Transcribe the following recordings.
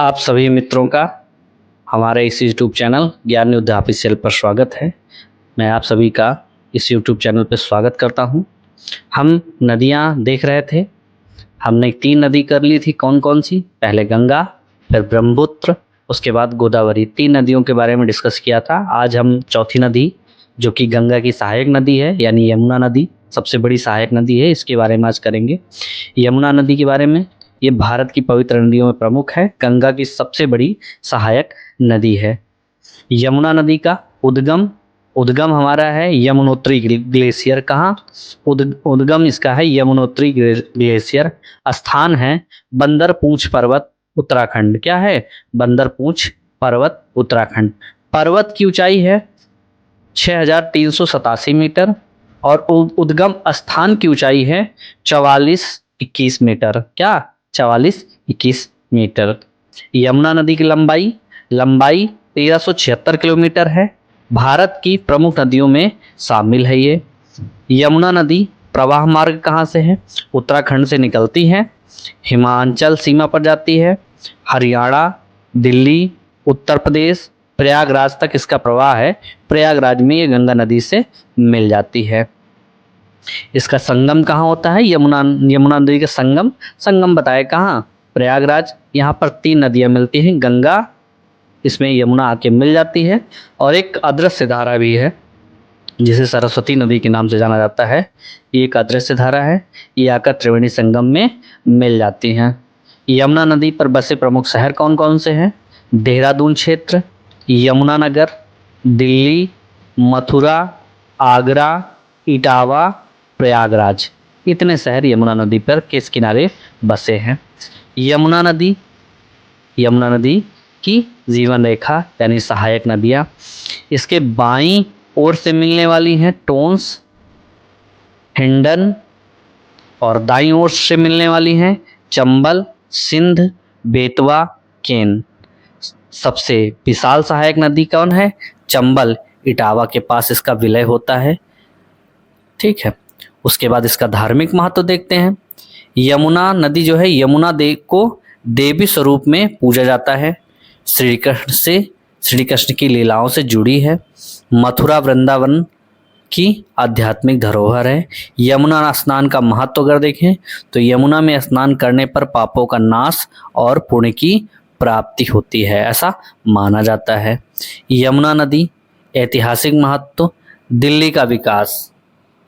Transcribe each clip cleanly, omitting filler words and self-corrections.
आप सभी मित्रों का हमारे इस यूट्यूब चैनल ज्ञान युद्ध ऑफिशियल पर स्वागत है। मैं आप सभी का इस यूट्यूब चैनल पर स्वागत करता हूं। हम नदियां देख रहे थे। हमने 3 नदी कर ली थी। कौन कौन सी? पहले गंगा, फिर ब्रह्मपुत्र, उसके बाद गोदावरी। 3 नदियों के बारे में डिस्कस किया था। आज हम चौथी नदी जो कि गंगा की सहायक नदी है यानी यमुना नदी, सबसे बड़ी सहायक नदी है, इसके बारे में आज करेंगे। यमुना नदी के बारे में, ये भारत की पवित्र नदियों में प्रमुख है। गंगा की सबसे बड़ी सहायक नदी है। यमुना नदी का उद्गम उद्गम हमारा है यमुनोत्री ग्लेशियर। कहाँ उद्गम इसका है? यमुनोत्री ग्लेशियर। स्थान है बंदरपूंछ पर्वत, उत्तराखंड। क्या है? बंदरपूंछ पर्वत, उत्तराखंड। पर्वत की ऊंचाई है 6387 मीटर और उद्गम स्थान की ऊंचाई है 4421 मीटर। क्या? 4421 मीटर। यमुना नदी की लंबाई 1376 किलोमीटर है। भारत की प्रमुख नदियों में शामिल है ये। यमुना नदी प्रवाह मार्ग कहाँ से है? उत्तराखंड से निकलती है, हिमाचल सीमा पर जाती है, हरियाणा, दिल्ली, उत्तर प्रदेश, प्रयागराज तक इसका प्रवाह है। प्रयागराज में ये गंगा नदी से मिल जाती है। इसका संगम कहाँ होता है? यमुना नदी का संगम बताए कहाँ? प्रयागराज। यहाँ पर 3 नदियाँ मिलती हैं। गंगा, इसमें यमुना आके मिल जाती है, और एक अदृश्य धारा भी है जिसे सरस्वती नदी के नाम से जाना जाता है। ये एक अदृश्य धारा है, ये आकर त्रिवेणी संगम में मिल जाती हैं। यमुना नदी पर बसे प्रमुख शहर कौन कौन से हैं? देहरादून क्षेत्र, यमुनानगर, दिल्ली, मथुरा, आगरा, इटावा, प्रयागराज। इतने शहर यमुना नदी पर किस किनारे बसे हैं? यमुना नदी की जीवन रेखा यानी सहायक नदियाँ। इसके बाईं ओर से मिलने वाली हैं टोंस, हिंडन, और दाईं ओर से मिलने वाली हैं चंबल, सिंध, बेतवा, केन। सबसे विशाल सहायक नदी कौन है? चंबल, इटावा के पास इसका विलय होता है। ठीक है। उसके बाद इसका धार्मिक महत्व देखते हैं। यमुना नदी जो है, यमुना को देवी स्वरूप में पूजा जाता है। श्री कृष्ण की लीलाओं से जुड़ी है। मथुरा वृंदावन की आध्यात्मिक धरोहर है। यमुना स्नान का महत्व अगर देखें तो यमुना में स्नान करने पर पापों का नाश और पुण्य की प्राप्ति होती है, ऐसा माना जाता है। यमुना नदी ऐतिहासिक महत्व, दिल्ली का विकास।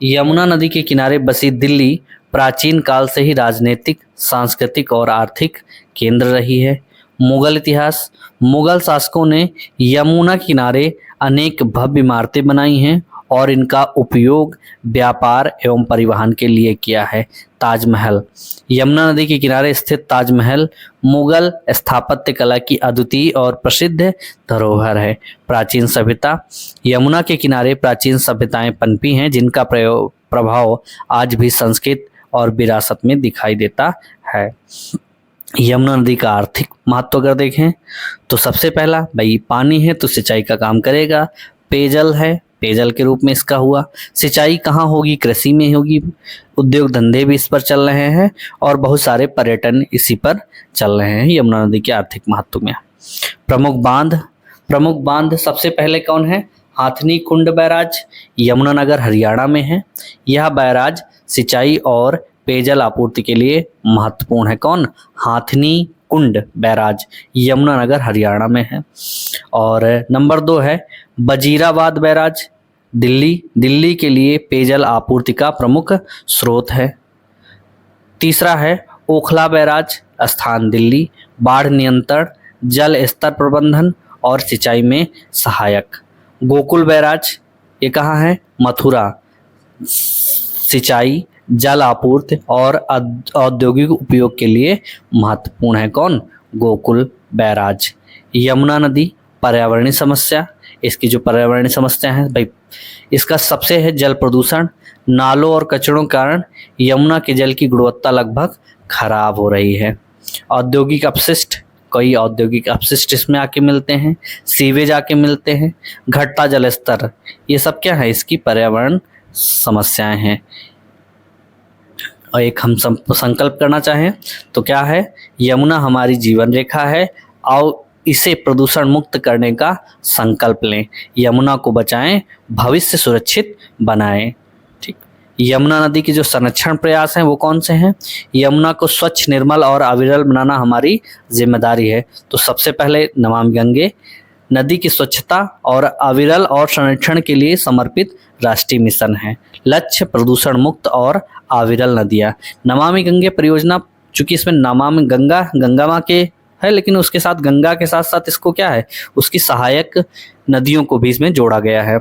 यमुना नदी के किनारे बसी दिल्ली प्राचीन काल से ही राजनीतिक, सांस्कृतिक और आर्थिक केंद्र रही है। मुगल इतिहास, मुगल शासकों ने यमुना किनारे अनेक भव्य इमारतें बनाई हैं और इनका उपयोग व्यापार एवं परिवहन के लिए किया है। ताजमहल, यमुना नदी के किनारे स्थित ताजमहल मुगल स्थापत्य कला की अद्वितीय और प्रसिद्ध धरोहर है। प्राचीन सभ्यता, यमुना के किनारे प्राचीन सभ्यताएं पनपी हैं जिनका प्रभाव आज भी संस्कृत और विरासत में दिखाई देता है। यमुना नदी का आर्थिक महत्व अगर देखें तो सबसे पहला भाई पानी है तो सिंचाई का काम करेगा। पेयजल है, पेयजल के रूप में इसका हुआ। सिंचाई कहाँ होगी? कृषि में होगी। उद्योग धंधे भी इस पर चल रहे हैं और बहुत सारे पर्यटन इसी पर चल रहे हैं यमुना नदी के आर्थिक महत्व में। प्रमुख बांध सबसे पहले कौन है? हाथनी कुंड बैराज, यमुनानगर हरियाणा में है। यह बैराज सिंचाई और पेयजल आपूर्ति के लिए महत्वपूर्ण है। कौन? हाथनी कुंड बैराज, यमुनानगर हरियाणा में है। और नंबर 2 है वजीराबाद बैराज, दिल्ली के लिए पेयजल आपूर्ति का प्रमुख स्रोत है। तीसरा है ओखला बैराज, स्थान दिल्ली, बाढ़ नियंत्रण, जल स्तर प्रबंधन और सिंचाई में सहायक। गोकुल बैराज, ये कहाँ है? मथुरा, सिंचाई, जल आपूर्ति और औद्योगिक उपयोग के लिए महत्वपूर्ण है। कौन? गोकुल बैराज। यमुना नदी पर्यावरणीय समस्या, इसकी जो पर्यावरणीय समस्या है भाई, इसका सबसे है जल प्रदूषण। नालों और कचरों के कारण यमुना के जल की गुणवत्ता लगभग खराब हो रही है। औद्योगिक अपशिष्ट, कई औद्योगिक अपशिष्ट इसमें आके मिलते हैं, सीवेज आके मिलते हैं, घटता जल स्तर, ये सब क्या है? इसकी पर्यावरण समस्याएं हैं। और एक हम संकल्प करना चाहें तो क्या है? यमुना हमारी जीवन रेखा है, आओ इसे प्रदूषण मुक्त करने का संकल्प लें। यमुना को बचाएं, भविष्य सुरक्षित बनाएं। ठीक। यमुना नदी के जो संरक्षण प्रयास हैं वो कौन से हैं? यमुना को स्वच्छ, निर्मल और अविरल बनाना हमारी जिम्मेदारी है। तो सबसे पहले नमामि गंगे नदी की स्वच्छता और अविरल और संरक्षण के लिए समर्पित राष्ट्रीय मिशन है। लक्ष्य प्रदूषण मुक्त और अविरल नदियाँ। नमामि गंगे परियोजना, चूंकि इसमें नमामि गंगा माँ के है, लेकिन उसके साथ गंगा के साथ साथ इसको क्या है, उसकी सहायक नदियों को भी इसमें जोड़ा गया है।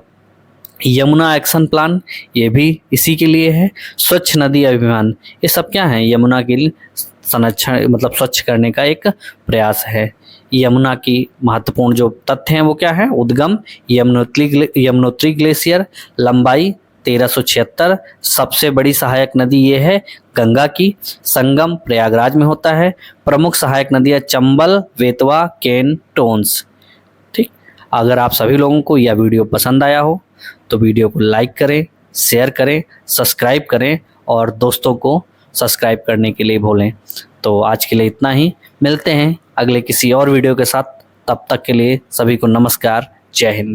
यमुना एक्शन प्लान, ये भी इसी के लिए है। स्वच्छ नदी अभियान, ये सब क्या है, यमुना के लिए संरक्षण मतलब स्वच्छ करने का एक प्रयास है। यमुना की महत्वपूर्ण जो तथ्य हैं वो क्या है? उद्गम यमुनोत्री ग्लेशियर, लंबाई 1376, सबसे बड़ी सहायक नदी ये है गंगा की, संगम प्रयागराज में होता है। प्रमुख सहायक नदियाँ चंबल, बेतवा, केन, टोंस। ठीक। अगर आप सभी लोगों को यह वीडियो पसंद आया हो तो वीडियो को लाइक करें, शेयर करें, सब्सक्राइब करें और दोस्तों को सब्सक्राइब करने के लिए बोलें। तो आज के लिए इतना ही, मिलते हैं अगले किसी और वीडियो के साथ। तब तक के लिए सभी को नमस्कार, जय हिंद।